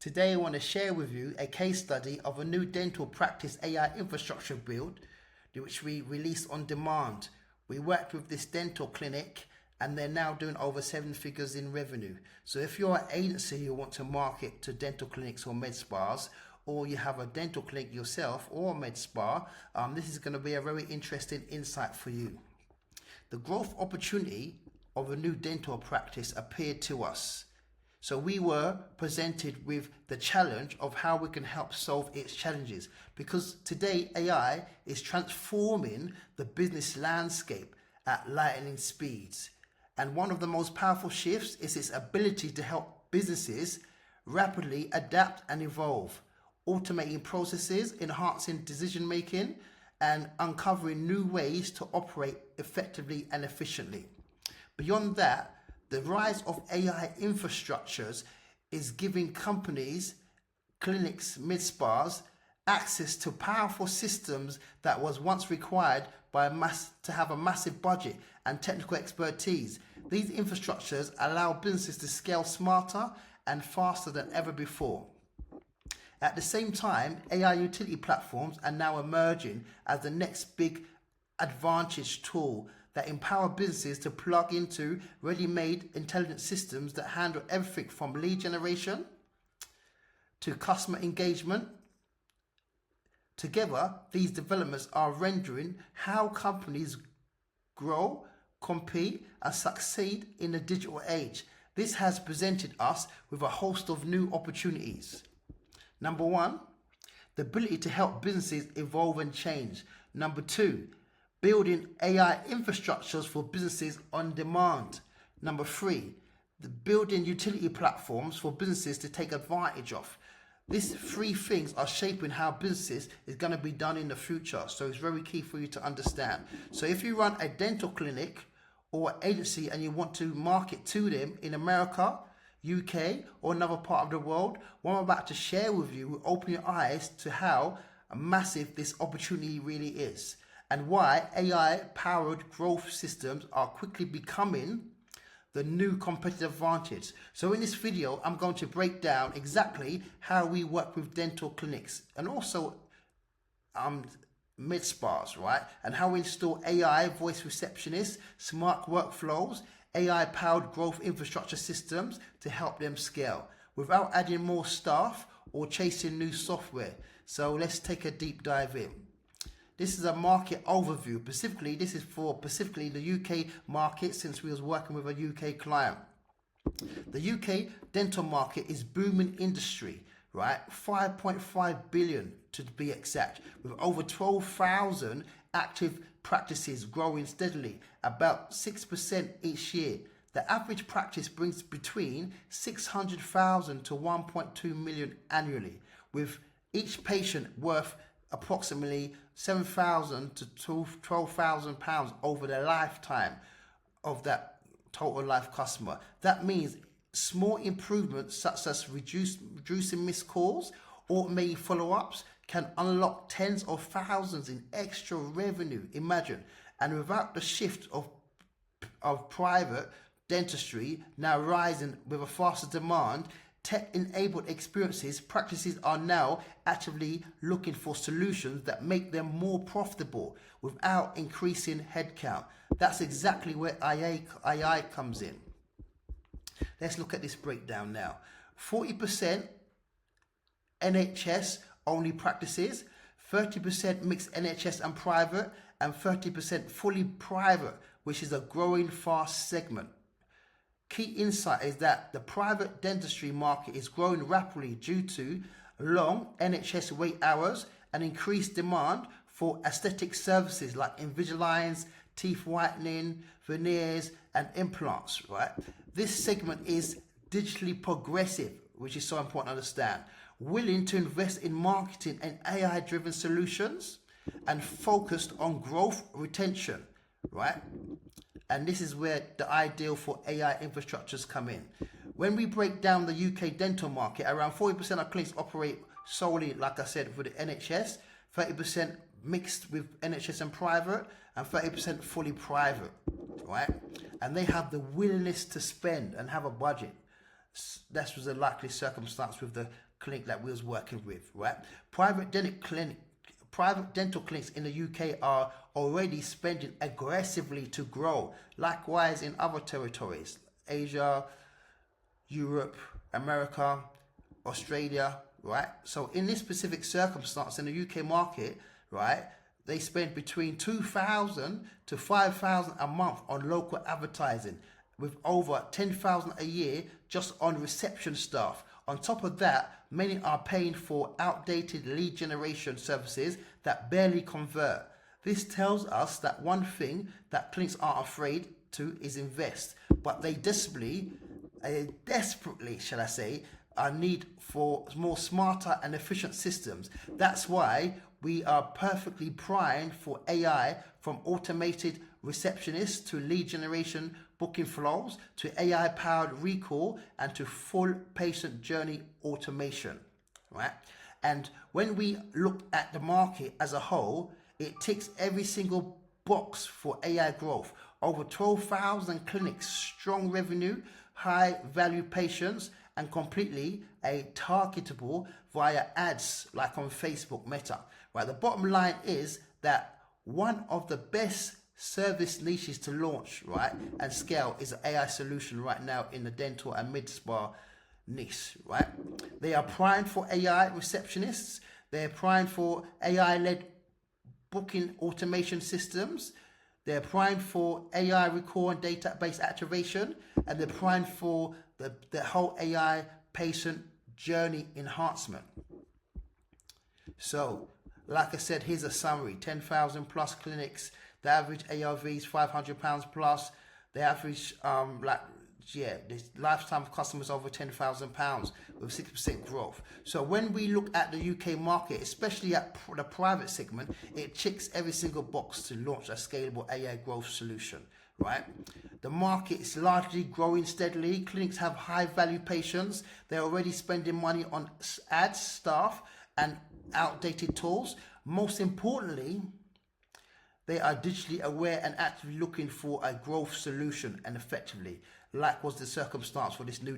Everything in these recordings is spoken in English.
Today I want to share with you a case study of a new dental practice AI infrastructure build which we released on demand. We worked with this dental clinic and they're now doing over 7 figures in revenue. So if you're an agency who want to market to dental clinics or med spas, or you have a dental clinic yourself or a med spa, this is going to be a very interesting insight for you. The growth opportunity of a new dental practice appeared to us. So we were presented with the challenge of how we can help solve its challenges, because today AI is transforming the business landscape at lightning speeds. And one of the most powerful shifts is its ability to help businesses rapidly adapt and evolve, automating processes, enhancing decision making, and uncovering new ways to operate effectively and efficiently. Beyond that, the rise of AI infrastructures is giving companies, clinics, med spas access to powerful systems that was once required to have a massive budget and technical expertise. These infrastructures allow businesses to scale smarter and faster than ever before. At the same time, AI utility platforms are now emerging as the next big advantage tool that empower businesses to plug into ready-made intelligent systems that handle everything from lead generation to customer engagement. Together, these developments are rendering how companies grow, compete, and succeed in the digital age. This has presented us with a host of new opportunities. Number one, the ability to help businesses evolve and change. Number two, building AI infrastructures for businesses on demand. Number three, the building utility platforms for businesses to take advantage of. These three things are shaping how businesses is going to be done in the future. So it's very key for you to understand. So if you run a dental clinic or agency and you want to market to them in America, UK, or another part of the world, what I'm about to share with you will open your eyes to how massive this opportunity really is, and why AI-powered growth systems are quickly becoming the new competitive advantage. So in this video, I'm going to break down exactly how we work with dental clinics and also med spas, right? And how we install AI voice receptionists, smart workflows, AI-powered growth infrastructure systems to help them scale without adding more staff or chasing new software. So let's take a deep dive in. This is a market overview. This is for the UK market, since we was working with a UK client. The UK dental market is booming industry, right? 5.5 billion to be exact, with over 12,000 active practices growing steadily, about 6% each year. The average practice brings between 600,000 to 1.2 million annually, with each patient worth approximately 7,000 to 12,000 pounds over the lifetime of that total life customer. That means small improvements such as reducing missed calls, automating follow-ups can unlock tens of thousands in extra revenue. Imagine. And without the shift of private dentistry now rising with a faster demand, tech-enabled experiences, practices are now actively looking for solutions that make them more profitable without increasing headcount. That's exactly where AI comes in. Let's look at this breakdown now. 40% NHS only practices, 30% mixed NHS and private, and 30% fully private, which is a growing fast segment. Key insight is that the private dentistry market is growing rapidly due to long NHS wait hours and increased demand for aesthetic services like Invisaligns, teeth whitening, veneers, and implants, right? This segment is digitally progressive, which is so important to understand, willing to invest in marketing and AI-driven solutions, and focused on growth retention, right? And this is where the ideal for AI infrastructures come in. When we break down the UK dental market, around 40% of clinics operate solely, like I said, with the NHS, 30% mixed with NHS and private, and 30% fully private, right? And they have the willingness to spend and have a budget. That was a likely circumstance with the clinic that we was working with, right? Private dental clinics in the UK are already spending aggressively to grow. Likewise in other territories, Asia, Europe, America, Australia, right? So in this specific circumstance in the UK market, right, they spend between 2,000 to 5,000 a month on local advertising, with over 10,000 a year just on reception staff. On top of that, many are paying for outdated lead generation services that barely convert. This tells us that one thing that clinics aren't afraid to is invest, but they desperately, shall I say, a need for more smarter and efficient systems. That's why we are perfectly primed for AI, from automated receptionists to lead generation booking flows to AI powered recall and to full patient journey automation, right? And when we look at the market as a whole, it ticks every single box for AI growth. Over 12,000 clinics, strong revenue, high value patients, and completely targetable via ads like on Facebook, Meta. Right. The bottom line is that one of the best service niches to launch, right, and scale is an AI solution right now in the dental and mid-spa niche, right? They are primed for AI receptionists. They're primed for AI-led booking automation systems. They're primed for AI recall and database activation, and they're primed for the whole AI patient journey enhancement. So, like I said, here's a summary: 10,000 plus clinics. The average ARV is £500 plus. The average, the lifetime of customers over £10,000 with 6% growth. So when we look at the UK market, especially at the private segment, it ticks every single box to launch a scalable AI growth solution, right? The market is largely growing steadily. Clinics have high value patients. They're already spending money on ads, staff, and outdated tools. Most importantly, they are digitally aware and actively looking for a growth solution, and effectively, like was the circumstance for this new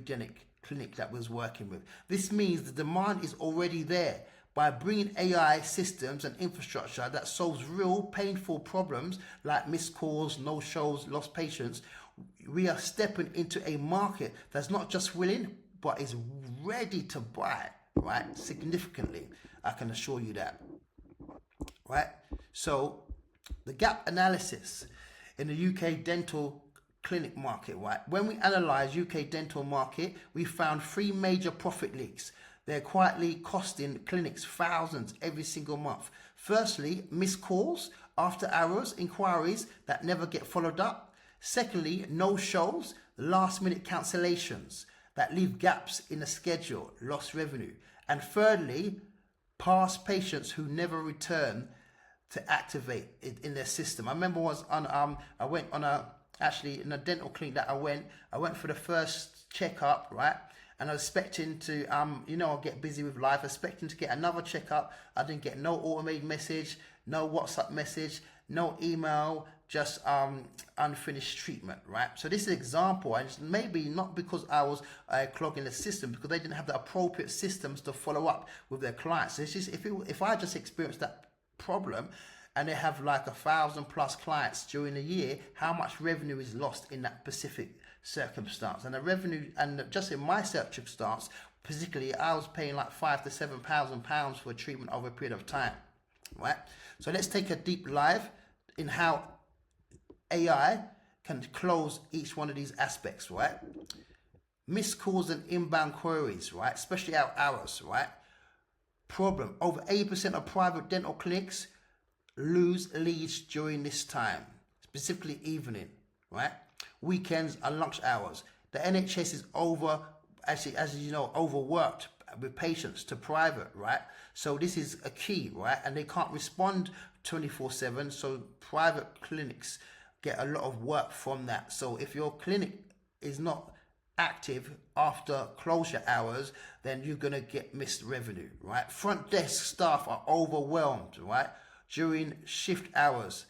clinic that was working with. This means the demand is already there. By bringing AI systems and infrastructure that solves real painful problems like missed calls, no-shows, lost patients, we are stepping into a market that's not just willing, but is ready to buy, right? Significantly, I can assure you that, right? So, the gap analysis in the UK dental clinic market, right? When we analyze UK dental market, we found three major profit leaks. They're quietly costing clinics thousands every single month. Firstly, missed calls, after hours inquiries that never get followed up. Secondly, no shows, last minute cancellations that leave gaps in the schedule, lost revenue. And thirdly, past patients who never return to activate it in their system. I remember I went on in a dental clinic that I went for the first checkup, right? And I was expecting to, I'll get busy with life, expecting to get another checkup. I didn't get no automated message, no WhatsApp message, no email, just unfinished treatment, right? So this is an example, and it's maybe not because I was clogging the system, because they didn't have the appropriate systems to follow up with their clients. So it's just, if I just experienced that problem and they have like 1,000 plus clients during the year, how much revenue is lost in that specific circumstance? And the revenue, and just in my circumstance particularly, I was paying like £5,000 to £7,000 for a treatment over a period of time, right? So let's take a deep dive in how AI can close each one of these aspects, right? Missed calls and inbound queries, right? Especially out hours, right? Problem: over 80% of private dental clinics lose leads during this time, specifically evening, right? Weekends and lunch hours. The NHS is overworked with patients to private, right? So this is a key, right? And they can't respond 24/7. So private clinics get a lot of work from that. So if your clinic is not active after closure hours, then you're going to get missed revenue, right? Front desk staff are overwhelmed, right, during shift hours.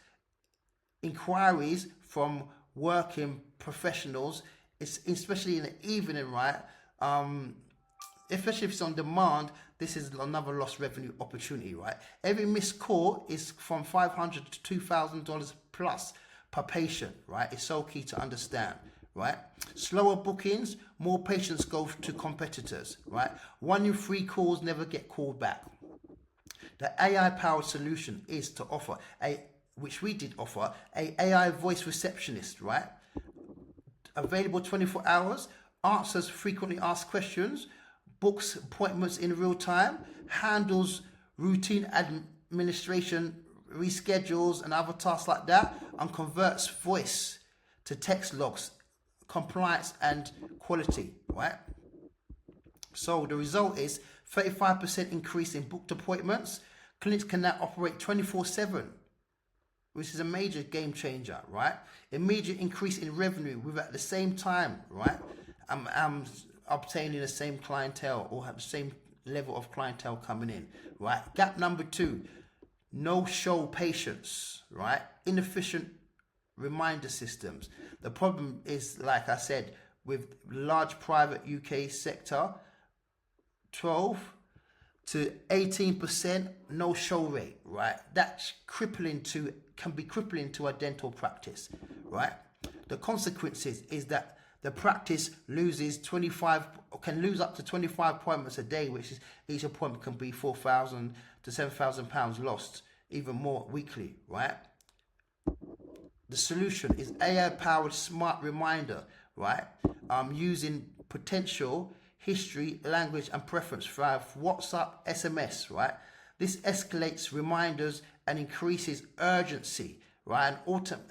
Inquiries from working professionals, especially in the evening, right, especially if it's on demand, this is another lost revenue opportunity, right? Every missed call is from $500 to $2,000 plus per patient, right? It's so key to understand, right? Slower bookings, more patients go to competitors, right? 1 in 3 calls never get called back. The AI powered solution is to offer which we did offer, a AI voice receptionist, right? Available 24 hours, answers frequently asked questions, books appointments in real time, handles routine administration, reschedules and other tasks like that, and converts voice to text logs, compliance and quality, right? So the result is 35% increase in booked appointments. Clinics can now operate 24/7, which is a major game changer, right? Immediate increase in revenue with at the same time, right? Obtaining the same clientele or have the same level of clientele coming in, right? Gap number 2, no-show patients, right? Inefficient reminder systems. The problem is, like I said, with large private UK sector, 12 to 18% no-show rate, right? That's can be crippling to a dental practice, right? The consequences is that the practice can lose up to 25 appointments a day, which is each appointment can be £4,000 to £7,000 lost, even more weekly, right? The solution is AI-powered smart reminder, right? Using potential history, language, and preference via WhatsApp, SMS, right? This escalates reminders and increases urgency, right?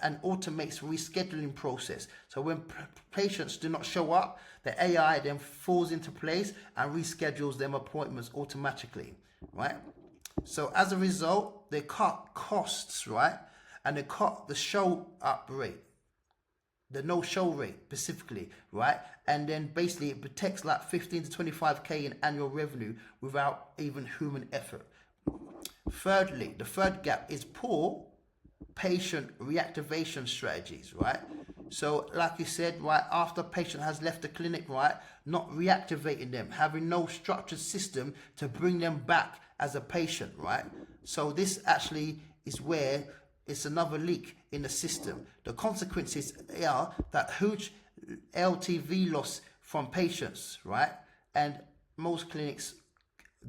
And automates rescheduling process. So when patients do not show up, the AI then falls into place and reschedules them appointments automatically, right? So as a result, they cut costs, right? And they cut the show up rate, the no-show rate specifically, right? And then basically it protects like 15 to 25k in annual revenue without even human effort. Thirdly, the third gap is poor patient reactivation strategies, right? So like you said, right, after a patient has left the clinic, right, not reactivating them, having no structured system to bring them back as a patient, right? So this actually is where it's another leak in the system. The consequences are that huge LTV loss from patients, right? And most clinics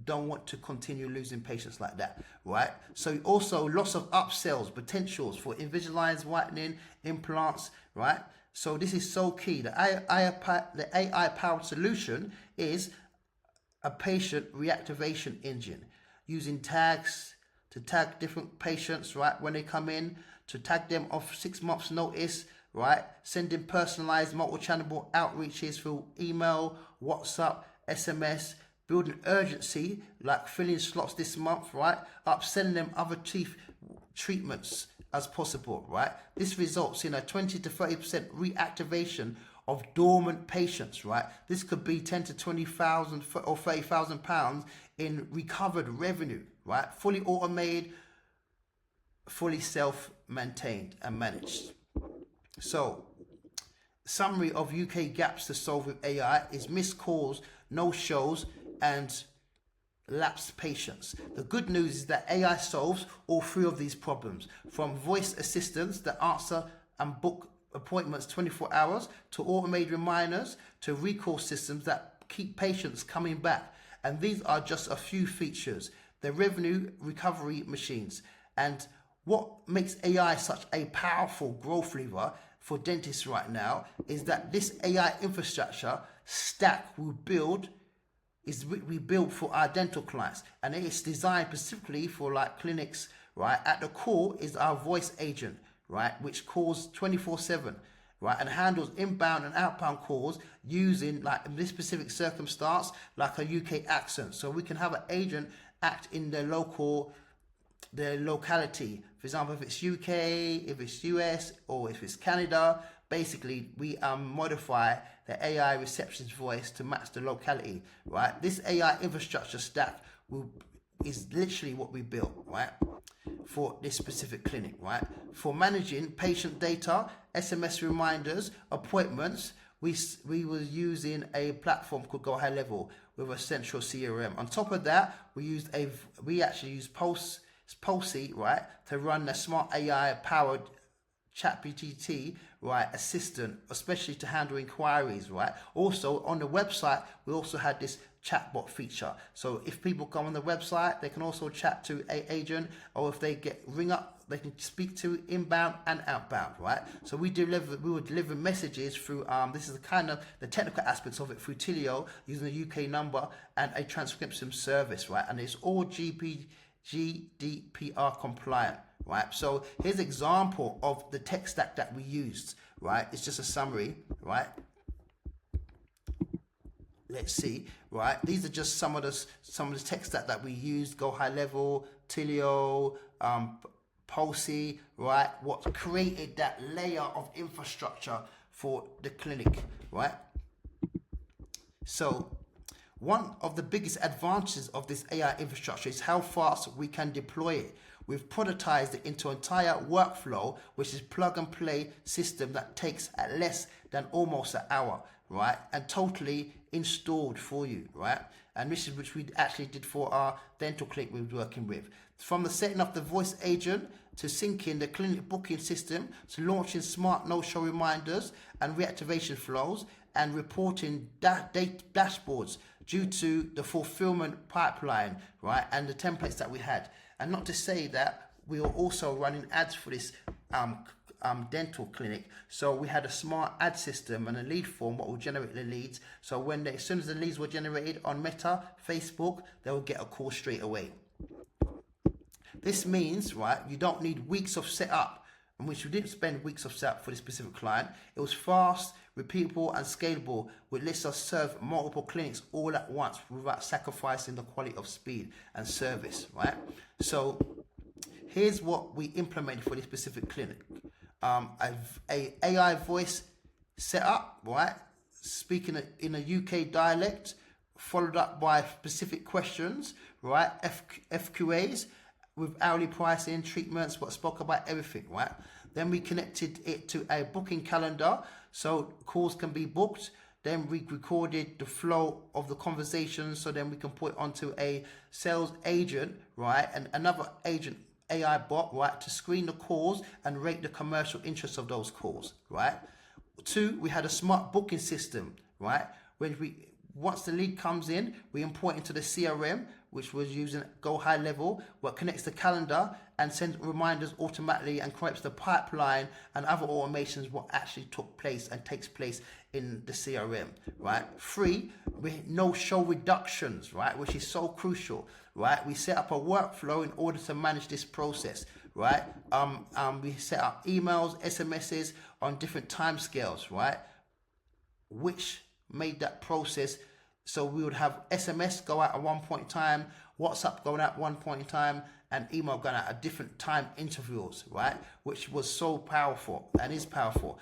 don't want to continue losing patients like that, right? So also loss of upsells, potentials for Invisalign, whitening, implants, right? So this is so key. The AI-powered solution is a patient reactivation engine using tags to tag different patients, right, when they come in, to tag them off 6 months notice, right, sending personalized multi-channel outreaches through email, WhatsApp, SMS, building urgency, like filling slots this month, right, upselling them other teeth treatments as possible, right. This results in a 20 to 30% reactivation of dormant patients, right. This could be 10 to 20,000 or 30,000 pounds in recovered revenue, right, fully automated, fully self-maintained and managed. So, summary of UK gaps to solve with AI is missed calls, no shows, and lapsed patients. The good news is that AI solves all 3 of these problems, from voice assistants that answer and book appointments 24 hours, to automated reminders, to recall systems that keep patients coming back. And these are just a few features. The revenue recovery machines. And what makes AI such a powerful growth lever for dentists right now is that this AI infrastructure stack we build for our dental clients, and it's designed specifically for like clinics, right? At the core is our voice agent, right, which calls 24/7, right, and handles inbound and outbound calls using, like in this specific circumstance, like a UK accent. So we can have an agent act in the locality. For example, if it's UK, if it's US, or if it's Canada, basically we modify the AI receptionist voice to match the locality, right? This AI infrastructure stack is literally what we built, right, for this specific clinic, right? For managing patient data, SMS reminders, appointments, we were using a platform called Go High Level with a central CRM. On top of that, we actually used Pulsey, right, to run a smart AI powered ChatGPT, right, assistant, especially to handle inquiries, right. Also on the website, we also had this chatbot feature. So if people come on the website, they can also chat to an agent, or if they ring up, they can speak to inbound and outbound, right? So we would deliver messages through, this is the kind of the technical aspects of it, through Tilio, using a UK number and a transcription service, right? And it's all GDPR compliant, right? So here's an example of the tech stack that we used, right? It's just a summary, right? Let's see, right? These are just some of the tech stack that we used: Go High Level, Tilio, Pulsey, right? What created that layer of infrastructure for the clinic, right? So one of the biggest advantages of this AI infrastructure is how fast we can deploy it. We've productized it into an entire workflow, which is plug and play system that takes at less than almost an hour, right? And totally installed for you, right? And this is which we actually did for our dental clinic we were working with. From the setting up the voice agent to syncing the clinic booking system to launching smart no-show reminders and reactivation flows and reporting dashboards due to the fulfillment pipeline, right? And the templates that we had. And not to say that we were also running ads for this dental clinic. So we had a smart ad system and a lead form what will generate the leads. So as soon as the leads were generated on Meta, Facebook, they will get a call straight away. This means, right, you don't need weeks of setup, in which we didn't spend weeks of setup for this specific client. It was fast, repeatable and scalable, which lets us serve multiple clinics all at once without sacrificing the quality of speed and service, right? So here's what we implemented for this specific clinic. A AI voice setup, right? Speaking in a UK dialect, followed up by specific questions, right? FQAs with hourly pricing, treatments, what spoke about everything, right? Then we connected it to a booking calendar so calls can be booked. Then we recorded the flow of the conversation, so then we can put it onto a sales agent, right? And another agent, AI bot, right, to screen the calls and rate the commercial interest of those calls, right? 2, we had a smart booking system, right? Once the lead comes in, we import into the CRM, which was using Go High Level, what connects the calendar and sends reminders automatically and corrects the pipeline and other automations what actually took place and takes place in the CRM, right? 3, no-show reductions, right, which is so crucial, right? We set up a workflow in order to manage this process, right? We set up emails, SMSs on different timescales, right? Which made that process so we would have SMS go out at one point in time, WhatsApp going out at one point in time, and email going out at different time intervals, right? Which was so powerful and is powerful.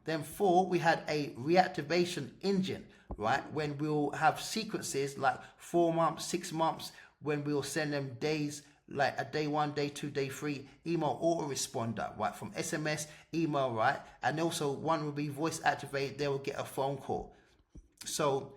Then 4, we had a reactivation engine, right? When we'll have sequences like 4 months, 6 months, when we'll send them days, like a day 1, day 2, day 3 email autoresponder, right? From SMS, email, right? And also one will be voice activated, they will get a phone call. So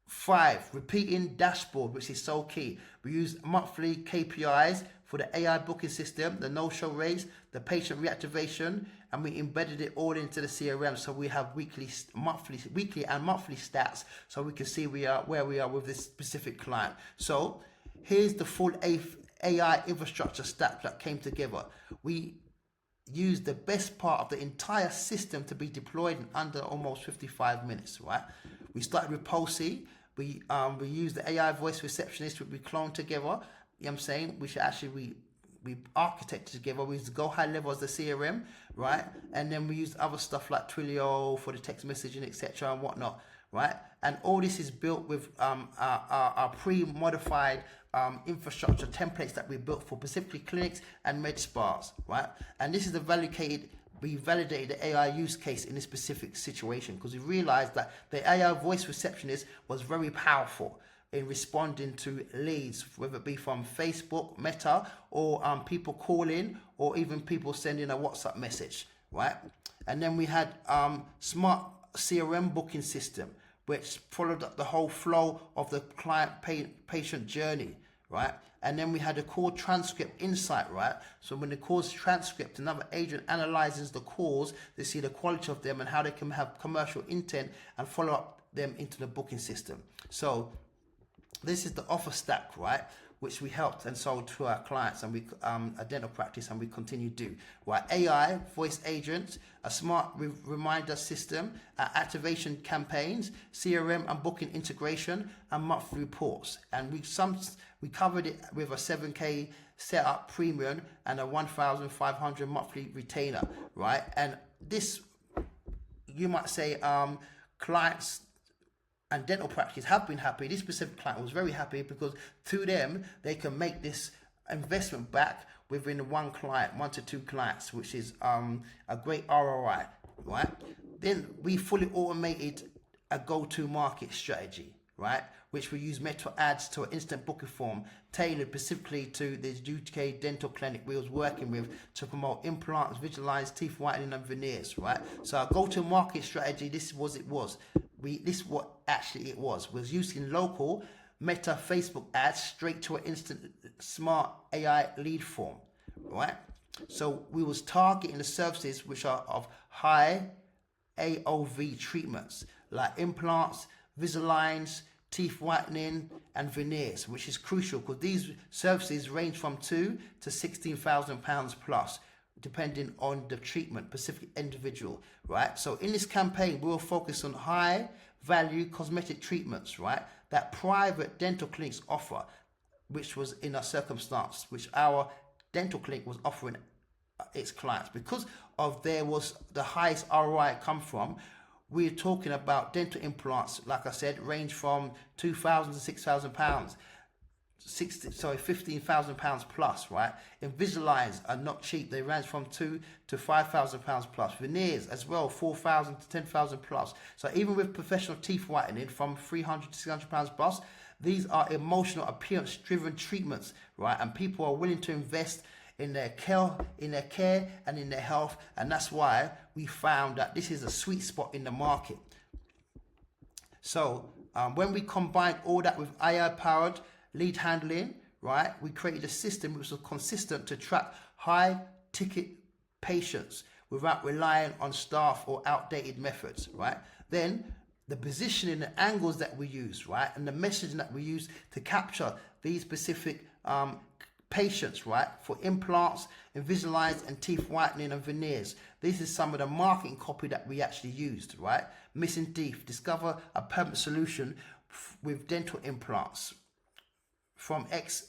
5, repeating dashboard, which is so key. We use monthly KPIs for the AI booking system, the no-show rates, the patient reactivation, and we embedded it all into the CRM. So we have weekly and monthly stats, so we can see where we are with this specific client. So here's the full AI infrastructure stack that came together. We used the best part of the entire system to be deployed in under almost 55 minutes, right? We started with Pulsey. We used the AI voice receptionist, which we cloned together. You know what I'm saying? We architected together. We used to Go High Level as the CRM, right? And then we used other stuff like Twilio for the text messaging, etc. and whatnot, right? And all this is built with our pre-modified infrastructure templates that we built for specifically clinics and med spas, right? And this is we validated the AI use case in this specific situation because we realized that the AI voice receptionist was very powerful in responding to leads, whether it be from Facebook, Meta, or people calling, or even people sending a WhatsApp message, right? And then we had smart CRM booking system, which followed up the whole flow of the client patient journey, right? And then we had a call transcript insight, right? So when the call's transcript, another agent analyzes the calls to see the quality of them and how they can have commercial intent and follow up them into the booking system. So this is the offer stack, right, which we helped and sold to our clients, and we a dental practice, and we continue to do, right? AI, voice agents, a smart reminder system, activation campaigns, CRM and booking integration, and monthly reports. And we covered it with a 7K setup premium and a 1,500 monthly retainer, right? And this, you might say, clients and dental practice have been happy. This specific client was very happy because through them, they can make this investment back within one client, 1 to 2 clients, which is a great ROI, right? Then we fully automated a go-to-market strategy, right? Which we use meta ads to an instant booking form tailored specifically to the UK dental clinic we was working with to promote implants, Invisalign, teeth whitening and veneers, right? So our go-to-market strategy, this was what actually it was using local meta Facebook ads straight to an instant smart AI lead form, right? So we was targeting the services which are of high AOV treatments like implants, Invisaligns, teeth whitening and veneers, which is crucial because these services range from £2,000 to £16,000 plus, depending on the treatment, specific individual, right? So in this campaign, we will focus on high value cosmetic treatments, right? That private dental clinics offer, which was in a circumstance which our dental clinic was offering its clients. Because of there was the highest ROI come from, we're talking about dental implants, like I said, range from £2,000 to £6,000, £15,000 plus, right? Invisaligns are not cheap. They range from £2,000 to £5,000 plus. Veneers as well, £4,000 to £10,000 plus. So even with professional teeth whitening from £300 to £600 plus, these are emotional appearance driven treatments, right? And people are willing to invest in their care and in their health, and that's why we found that this is a sweet spot in the market. So when we combined all that with AI-powered lead handling, right, we created a system which was consistent to track high-ticket patients without relying on staff or outdated methods, right? Then the positioning, the angles that we use, right, and the messaging that we use to capture these specific patients, right, for implants, Invisaligns and teeth whitening and veneers. This is some of the marketing copy that we actually used, right? Missing teeth, discover a permanent solution with dental implants from X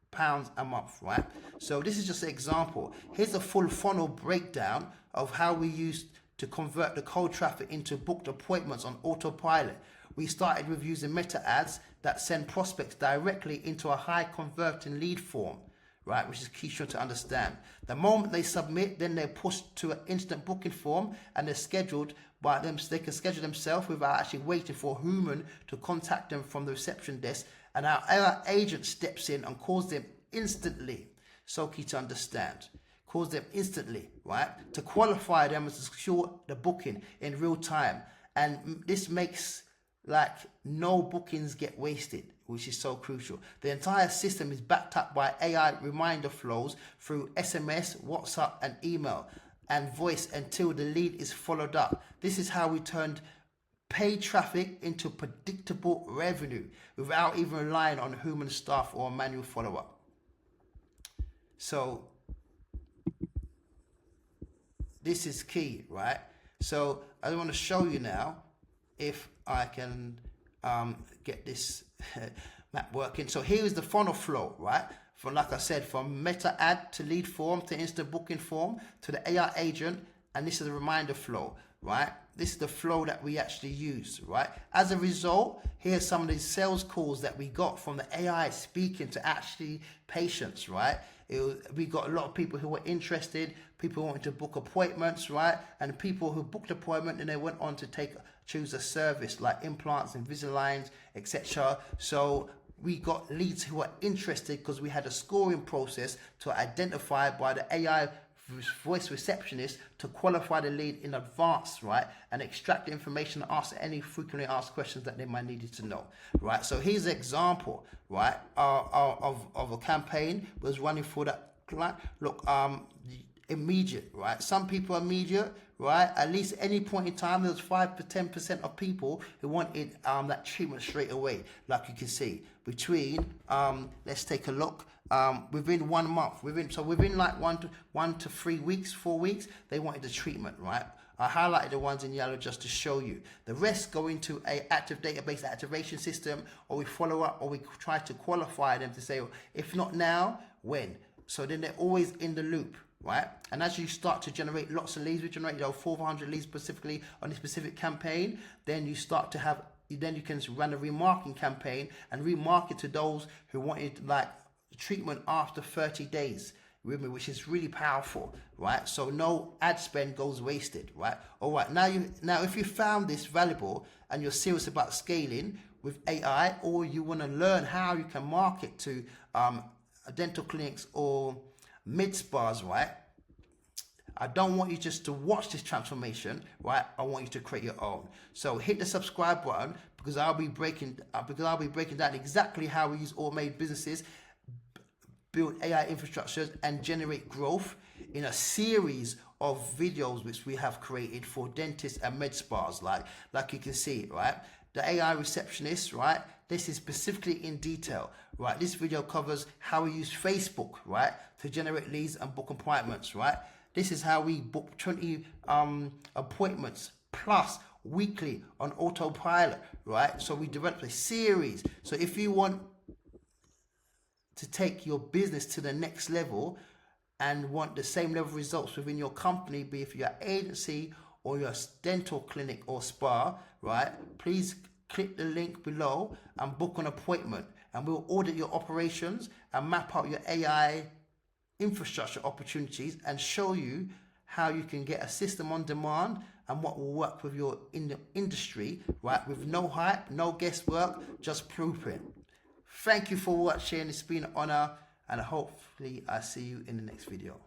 pounds a month, right? So this is just an example. Here's a full funnel breakdown of how we used to convert the cold traffic into booked appointments on autopilot. We started with using meta ads that send prospects directly into a high converting lead form, right, which is key to understand. The moment they submit, then they're pushed to an instant booking form and they're scheduled by them. They can schedule themselves without actually waiting for a human to contact them from the reception desk, and our agent steps in and calls them instantly. So key to understand. Calls them instantly, right, to qualify them and to secure the booking in real time. And this makes like no bookings get wasted, which is so crucial. The entire system is backed up by AI reminder flows through SMS, WhatsApp and email and voice until the lead is followed up. This is how we turned paid traffic into predictable revenue without even relying on human staff or manual follow-up. So this is key, right? So I want to show you now if I can get this map working. So here is the funnel flow, right? From, like I said, from meta ad to lead form to instant booking form to the AI agent, and this is the reminder flow, right? This is the flow that we actually use, right? As a result, here's some of these sales calls that we got from the AI speaking to actually patients, right? We got a lot of people who were interested, people wanting to book appointments, right? And people who booked appointment and they went on to choose a service like implants, Invisaligns, etc. So we got leads who were interested because we had a scoring process to identify by the AI voice receptionist to qualify the lead in advance, right, and extract the information and ask any frequently asked questions that they might need to know, right. So here's an example, right, of a campaign was running for that client. Look, immediate, right? Some people are immediate, right? At least any point in time, there's 5 to 10% of people who wanted that treatment straight away, like you can see. Between let's take a look. Within 1 month, within like 1 to 3 weeks, 4 weeks, they wanted the treatment, right? I highlighted the ones in yellow just to show you. The rest go into a active database activation system, or we follow up, or we try to qualify them to say, well, if not now, when? So then they're always in the loop, right? And as you start to generate lots of leads, we generated over 400 leads specifically on this specific campaign, then you start to have, then you can run a remarketing campaign and remarket to those who wanted like treatment after 30 days with me, which is really powerful, right? So no ad spend goes wasted, right? All right, now if you found this valuable and you're serious about scaling with AI, or you want to learn how you can market to dental clinics or med spas, right? I don't want you just to watch this transformation, right? I want you to create your own. So hit the subscribe button, because I'll be breaking down exactly how we use automated businesses, build AI infrastructures, and generate growth in a series of videos which we have created for dentists and med spas, like you can see, right? The AI receptionist, right? This is specifically in detail, right? This video covers how we use Facebook, right, to generate leads and book appointments, right? This is how we book 20 appointments plus weekly on autopilot, right? So we developed a series. So if you want to take your business to the next level and want the same level of results within your company, be if you're an agency or your dental clinic or spa, right, please click the link below and book an appointment, and we'll audit your operations and map out your AI infrastructure opportunities and show you how you can get a system on demand and what will work with your industry, right, with no hype, no guesswork, just blueprint. Thank you for watching. It's been an honor, and hopefully I see you in the next video.